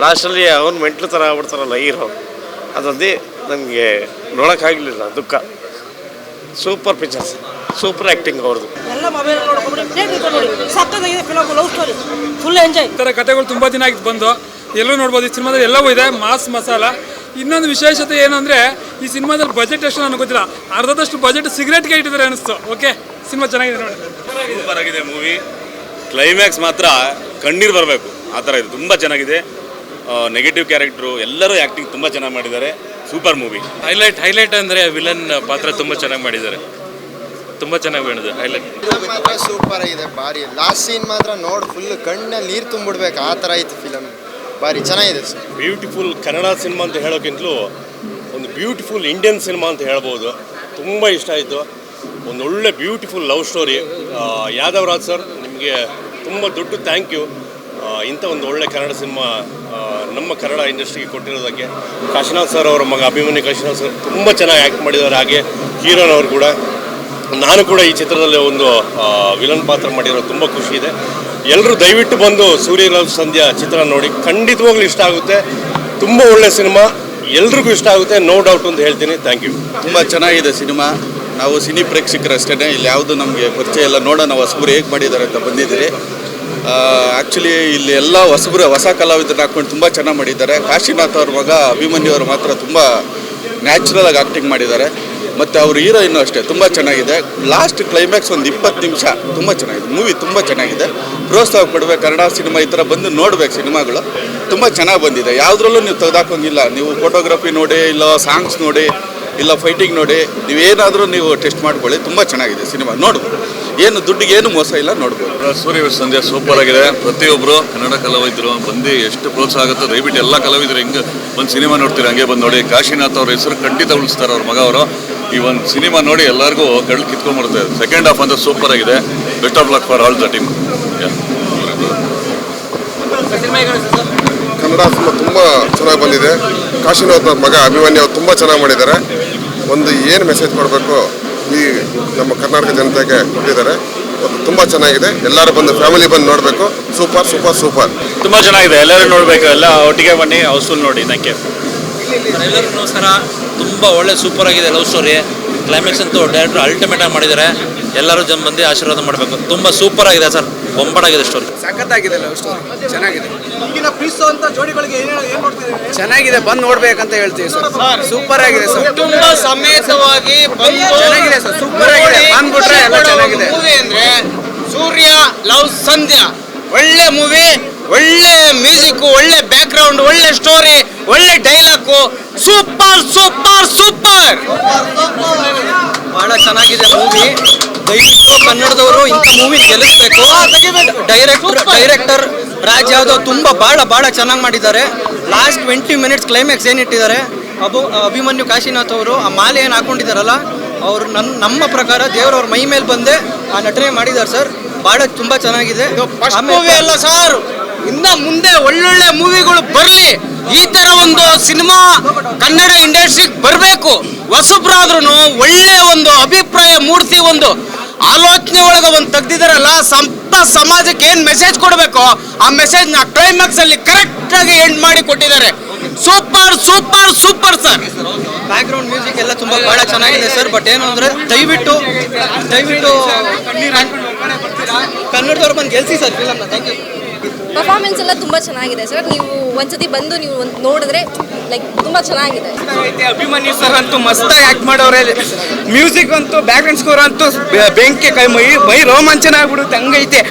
ಲಾಸ್ಟಲ್ಲಿ ಅವ್ನು ಮೆಂಟ್ಲು ಥರ ಆಗ್ಬಿಡ್ತಾರಲ್ಲ ಹೀರೋ, ಅದೊಂದೇ ನಮಗೆ ನೋಡೋಕ್ಕಾಗಲಿಲ್ಲ, ದುಃಖ. ಸೂಪರ್ ಪಿಕ್ಚರ್ಸ್, ಸೂಪರ್ ಆ್ಯಕ್ಟಿಂಗ್ ಅವ್ರದ್ದು. ಎಲ್ಲ ಮೊಬೈಲ್ ಸಕ್ಕತ್ತಾಗಿದೆ film, love story, full enjoy. ಈ ಥರ ಕಥೆಗಳು ತುಂಬ ದಿನ ಆಗಿತ್ತು ಬಂದು, ಎಲ್ಲರೂ ನೋಡ್ಬೋದು. ಈ ಸಿನಿಮಾದಲ್ಲಿ ಎಲ್ಲವೂ ಇದೆ, ಮಾಸ್ ಮಸಾಲ. ಇನ್ನೊಂದು ವಿಶೇಷತೆ ಏನು ಅಂದರೆ, ಈ ಸಿನಿಮಾದಲ್ಲಿ ಬಜೆಟ್ ಎಷ್ಟು ನನಗೆ ಗೊತ್ತಿಲ್ಲ, ಅರ್ಧದಷ್ಟು ಬಜೆಟ್ ಸಿಗರೇಟ್ಗೆ ಇಟ್ಟಿದ್ದಾರೆ ಅನಿಸ್ತು. ಓಕೆ, ಸಿನಿಮಾ ಚೆನ್ನಾಗಿದೆ ನೋಡಿ. ಸೂಪರ್ ಆಗಿದೆ ಮೂವಿ. ಕ್ಲೈಮ್ಯಾಕ್ಸ್ ಮಾತ್ರ ಕಣ್ಣೀರು ಬರಬೇಕು ಆ ಥರ ಇದೆ, ತುಂಬ ಚೆನ್ನಾಗಿದೆ. ನೆಗೆಟಿವ್ ಕ್ಯಾರೆಕ್ಟ್ರು ಎಲ್ಲರೂ ಆ್ಯಕ್ಟಿಂಗ್ ತುಂಬ ಚೆನ್ನಾಗಿ ಮಾಡಿದ್ದಾರೆ. Super movie. ಹೈಲೈಟ್ ಅಂದರೆ ವಿಲನ್ ಪಾತ್ರ ತುಂಬ ಚೆನ್ನಾಗಿ ಮಾಡಿದ್ದಾರೆ, ತುಂಬ ಚೆನ್ನಾಗಿ ಮಾಡಿದೆ. ಹೈಲೈಟ್ ಸೂಪರ್ ಆಗಿದೆ, ಭಾರಿ. ಲಾಸ್ಟ್ ಸೀನ್ ಮಾತ್ರ ನೋಡಿ ಫುಲ್ ಕಣ್ಣಲ್ಲಿ ನೀರು ತುಂಬಿಡ್ಬೇಕು ಆ ಥರ ಐತೆ ಫಿಲಮ್, ಭಾರಿ ಚೆನ್ನಾಗಿದೆ ಸರ್. ಬ್ಯೂಟಿಫುಲ್ ಕನ್ನಡ ಸಿನಿಮಾ ಅಂತ ಹೇಳೋಕ್ಕಿಂತಲೂ ಒಂದು ಬ್ಯೂಟಿಫುಲ್ ಇಂಡಿಯನ್ ಸಿನಿಮಾ ಅಂತ ಹೇಳ್ಬೋದು. ತುಂಬ ಇಷ್ಟ ಆಯಿತು. ಒಂದು ಒಳ್ಳೆ beautiful love story. Yadav sir, ನಿಮಗೆ ತುಂಬ ದೊಡ್ಡ ಥ್ಯಾಂಕ್ ಯು. ಇಂಥ ಒಂದು ಒಳ್ಳೆ ಕನ್ನಡ ಸಿನಿಮಾ ನಮ್ಮ ಕನ್ನಡ ಇಂಡಸ್ಟ್ರಿಗೆ ಕೊಟ್ಟಿರೋದಕ್ಕೆ. ಕಾಶಿನಾಥ್ ಸರ್ ಅವರ ಮಗ ಅಭಿಮನ್ಯು ಕಾಶಿನಾಥ್ ಸರ್ ತುಂಬ ಚೆನ್ನಾಗಿ ಆ್ಯಕ್ಟ್ ಮಾಡಿದ್ದಾರೆ. ಹಾಗೆ ಹೀರೋನವರು ಕೂಡ. ನಾನು ಕೂಡ ಈ ಚಿತ್ರದಲ್ಲಿ ಒಂದು ವಿಲನ್ ಪಾತ್ರ ಮಾಡಿರೋದು ತುಂಬ ಖುಷಿ ಇದೆ. ಎಲ್ಲರೂ ದಯವಿಟ್ಟು ಬಂದು ಸೂರ್ಯ ಲವ್ ಸಂಧ್ಯಾ ಚಿತ್ರ ನೋಡಿ, ಖಂಡಿತವಾಗ್ಲೂ ಇಷ್ಟ ಆಗುತ್ತೆ. ತುಂಬ ಒಳ್ಳೆ ಸಿನಿಮಾ, ಎಲ್ರಿಗೂ ಇಷ್ಟ ಆಗುತ್ತೆ, ನೋ ಡೌಟ್ ಅಂತ ಹೇಳ್ತೀನಿ. Thank you. ತುಂಬ ಚೆನ್ನಾಗಿದೆ ಸಿನಿಮಾ. ನಾವು ಸಿನಿ ಪ್ರೇಕ್ಷಕರಷ್ಟೇ, ಇಲ್ಲಿ ಯಾವುದು ನಮಗೆ ಪರಿಚಯ ಇಲ್ಲ, ನೋಡೋಣ ಹೊಸಬರು ಹೇಗೆ ಮಾಡಿದ್ದಾರೆ ಅಂತ ಬಂದಿದ್ದೀರಿ. ಆ್ಯಕ್ಚುಲಿ ಇಲ್ಲಿ ಎಲ್ಲ ಹೊಸ ಕಲಾವಿದರನ್ನ ಹಾಕ್ಕೊಂಡು ತುಂಬ ಚೆನ್ನಾಗಿ ಮಾಡಿದ್ದಾರೆ. ಕಾಶಿನಾಥ್ ಅವ್ರ ಮಗ ಅಭಿಮನ್ಯು ಅವರು ಮಾತ್ರ ತುಂಬ ನ್ಯಾಚುರಲ್ ಆಗಿ ಆ್ಯಕ್ಟಿಂಗ್ ಮಾಡಿದ್ದಾರೆ. ಮತ್ತು ಅವ್ರ ಹೀರೋಯಿನ್ನು ಅಷ್ಟೇ ತುಂಬ ಚೆನ್ನಾಗಿದೆ. ಲಾಸ್ಟ್ ಕ್ಲೈಮ್ಯಾಕ್ಸ್ ಒಂದು 20 ನಿಮಿಷ ತುಂಬ ಚೆನ್ನಾಗಿದೆ. ಮೂವಿ ತುಂಬ ಚೆನ್ನಾಗಿದೆ. ಪ್ರೋತ್ಸಾಹ ಕೊಡಬೇಕು, ಕನ್ನಡ ಸಿನಿಮಾ ಈ ಥರ ಬಂದು ನೋಡ್ಬೇಕು. ಸಿನಿಮಾಗಳು ತುಂಬ ಚೆನ್ನಾಗಿ ಬಂದಿದೆ. ಯಾವುದ್ರಲ್ಲೂ ನೀವು ತೆಗೆದಾಕೋಂಗಿಲ್ಲ. ನೀವು ಫೋಟೋಗ್ರಫಿ ನೋಡಿ, ಇಲ್ಲ ಸಾಂಗ್ಸ್ ನೋಡಿ, ಇಲ್ಲ ಫೈಟಿಂಗ್ ನೋಡಿ, ನೀವೇನಾದರೂ ನೀವು ಟೆಸ್ಟ್ ಮಾಡ್ಕೊಳ್ಳಿ. ತುಂಬ ಚೆನ್ನಾಗಿದೆ ಸಿನಿಮಾ, ನೋಡ್ಬೋದು. ಏನು ದುಡ್ಡಿಗೆ ಏನು ಮೋಸ ಇಲ್ಲ, ನೋಡ್ಬೋದು. ಸೂರ್ಯ ಸಂಧ್ಯಾ ಸೂಪರ್ ಆಗಿದೆ. ಪ್ರತಿಯೊಬ್ಬರು ಕನ್ನಡ ಕಲಾವಿದರು ಬಂದು ಎಷ್ಟು ಪ್ರೋತ್ಸಾಹ ಆಗುತ್ತೆ. ದಯವಿಟ್ಟು ಎಲ್ಲ ಕಲಾವಿದರು ಹಿಂಗೆ ಒಂದು ಸಿನಿಮಾ ನೋಡ್ತೀರಿ, ಹಂಗೆ ಬಂದು ನೋಡಿ. ಕಾಶಿನಾಥ್ ಅವ್ರ ಹೆಸರು ಖಂಡಿತ ಉಳಿಸ್ತಾರೆ ಅವ್ರ ಮಗ ಅವರು. ಈ ಒಂದು ಸಿನಿಮಾ ನೋಡಿ ಎಲ್ಲರಿಗೂ ಕಳ್ಳು ಕಿತ್ಕೊಂಡ್ಬರುತ್ತೆ. ಸೆಕೆಂಡ್ ಹಾಫ್ ಅಂತ ಸೂಪರ್ ಆಗಿದೆ. Best of luck for all the team. Kannada cinema ತುಂಬ ಚೆನ್ನಾಗಿ ಬಂದಿದೆ. ಕಾಶಿನಾಥ್ ಮಗ ಅಭಿಮನ್ಯು ಅವರು ತುಂಬ ಚೆನ್ನಾಗಿ ಮಾಡಿದ್ದಾರೆ. ಒಂದು ಏನು ಮೆಸೇಜ್ ಕೊಡಬೇಕು ಈ ನಮ್ಮ ಕರ್ನಾಟಕ ಜನತೆಗೆ ಕೊಟ್ಟಿದ್ದಾರೆ. ತುಂಬ ಚೆನ್ನಾಗಿದೆ. ಎಲ್ಲರೂ ಬಂದು ಫ್ಯಾಮಿಲಿ ಬಂದು ನೋಡಬೇಕು. ಸೂಪರ್ ಸೂಪರ್ ಸೂಪರ್, ತುಂಬ ಚೆನ್ನಾಗಿದೆ. ಎಲ್ಲರೂ ನೋಡಬೇಕು, ಎಲ್ಲ ಒಟ್ಟಿಗೆ ಬನ್ನಿ, ಹೌಸ್ಫುಲ್ ನೋಡಿ. Thank you. ಎಲ್ಲರಿಗೂ ನಮಸ್ಕಾರ. ತುಂಬ ಒಳ್ಳೆ ಸೂಪರ್ ಆಗಿದೆ ಲವ್ ಸ್ಟೋರಿ. ಕ್ಲೈಮ್ಯಾಕ್ಸ್ ಅಂತೂ ಡೈರೆಕ್ಟರ್ ಅಲ್ಟಿಮೇಟ್ ಆಗಿ ಮಾಡಿದ್ದಾರೆ. ಎಲ್ಲರೂ ಬಂದು ಆಶೀರ್ವಾದ ಮಾಡಬೇಕು. ತುಂಬ ಸೂಪರ್ ಆಗಿದೆ ಸರ್, ಬೊಂಬಾಟಾಗಿದೆ ಸ್ಟೋರಿ. ಸಖತ್ತಾಗಿದೆ ಲವ್ ಸ್ಟೋರಿ, ಚೆನ್ನಾಗಿದೆ. ಈಗಿನ ಪ್ರೀತಿಸುವಂತ ಜೋಡಿಗಳಿಗೆ ಏನು ನೋಡ್ತಿದ್ದೀವಿ, ಚೆನ್ನಾಗಿದೆ, ಬಂದು ನೋಡ್ಬೇಕಂತ ಹೇಳ್ತೀವಿ ಸರ್. ಸೂಪರ್ ಆಗಿದೆ ಸರ್, ಕುಟುಂಬ ಸಮೇತವಾಗಿ ಬಂದು ಚೆನ್ನಾಗಿದೆ ಸರ್, ಸೂಪರ್ ಆಗಿದೆ. ಬಂದ್ಬಿಟ್ರೆ ಎಲ್ಲ ಚೆನ್ನಾಗಿದೆ. ಮೂವಿ ಅಂದ್ರೆ ಸೂರ್ಯ ಲವ್ ಸಂಧ್ಯಾ ಒಳ್ಳೆ ಮೂವಿ, ಒಳ್ಳೆ ಮ್ಯೂಸಿಕ್, ಒಳ್ಳೆ ಬ್ಯಾಕ್ ಗ್ರೌಂಡ್, ಒಳ್ಳೆ ಸ್ಟೋರಿ, ಒಳ್ಳೆ ಡೈಲಾಗು. ಸೂಪರ್ ಸೂಪರ್ ಸೂಪರ್, ಬಹಳ ಚೆನ್ನಾಗಿದೆ ಮೂವಿ. ದಯವಿಟ್ಟು ಕನ್ನಡದವರು ಇಂಥ ಮೂವಿ ಗೆಲ್ಲಿಸ್ಬೇಕು. ಡೈರೆಕ್ಟರ್ ರಾಜ್ ಯಾದವ್ ತುಂಬ ಭಾಳ ಚೆನ್ನಾಗಿ ಮಾಡಿದ್ದಾರೆ. ಲಾಸ್ಟ್ 20 ಮಿನಿಟ್ಸ್ ಕ್ಲೈಮ್ಯಾಕ್ಸ್ ಏನಿಟ್ಟಿದ್ದಾರೆ, ಅಭಿಮನ್ಯು ಕಾಶಿನಾಥ್ ಅವರು ಆ ಮಾಲೆ ಏನು ಹಾಕೊಂಡಿದ್ದಾರಲ್ಲ, ಅವರು ನಮ್ಮ ಪ್ರಕಾರ ದೇವರವ್ರ ಮೈ ಮೇಲೆ ಬಂದೆ ಆ ನಟನೆ ಮಾಡಿದ್ದಾರೆ ಸರ್. ಭಾಳ ತುಂಬ ಚೆನ್ನಾಗಿದೆ. ಮೂವಿ ಅಲ್ಲ ಸರ್, ಇನ್ನ ಮುಂದೆ ಒಳ್ಳೊಳ್ಳೆ ಮೂವಿಗಳು ಬರಲಿ. ಈ ತರ ಒಂದು ಸಿನಿಮಾ ಕನ್ನಡ ಇಂಡಸ್ಟ್ರಿಗೆ ಬರಬೇಕು. ಹೊಸಬ್ರಾದ್ರೂ ಒಳ್ಳೆ ಒಂದು ಅಭಿಪ್ರಾಯ ಮೂಡಿಸಿ, ಒಂದು ಆಲೋಚನೆ ಒಳಗೆ ಒಂದು ತೆಗ್ದಿದಾರಲ್ಲ, ಸಮಾಜಕ್ಕೆ ಏನ್ ಮೆಸೇಜ್ ಕೊಡಬೇಕು ಆ ಮೆಸೇಜ್ ನ ಕ್ಲೈಮ್ಯಾಕ್ಸ್ ಅಲ್ಲಿ ಕರೆಕ್ಟ್ ಆಗಿ ಎಂಡ್ ಮಾಡಿ ಕೊಟ್ಟಿದ್ದಾರೆ. Super super super sir. Back ground music ಎಲ್ಲ ತುಂಬ ಭಾಳ ಚೆನ್ನಾಗಿದೆ ಸರ್. ಬಟ್ ಏನು ಅಂದರೆ ದಯವಿಟ್ಟು ಕನ್ನಡದವ್ರು ಬಂದು ಗೆಲ್ಸಿ ಸರ್ ಫಿಲಮ್ನ. Thank you. ಪರ್ಫಾರ್ಮೆನ್ಸ್ ಎಲ್ಲ ತುಂಬ ಚೆನ್ನಾಗಿದೆ ಸರ್. ನೀವು ಒಂದ್ಸತಿ ಬಂದು ನೀವು ನೋಡಿದ್ರೆ ಲೈಕ್ ತುಂಬ ಚೆನ್ನಾಗಿದೆ. ಅಭಿಮನ್ಯು ಸರ್ ಅಂತೂ ಮಸ್ತಾಗಿ ಆಕ್ಟ್ ಮಾಡೋರೆ. ಮ್ಯೂಸಿಕ್ ಅಂತೂ, ಬ್ಯಾಕ್ ಗ್ರೌಂಡ್ ಸ್ಕೋರ್ ಅಂತೂ ಬೆಂಕಿ, ಮೈ ರೋಮಾಂಚನ ಆಗ್ಬಿಡುತ್ತೆ, ಹಂಗೈತೆ.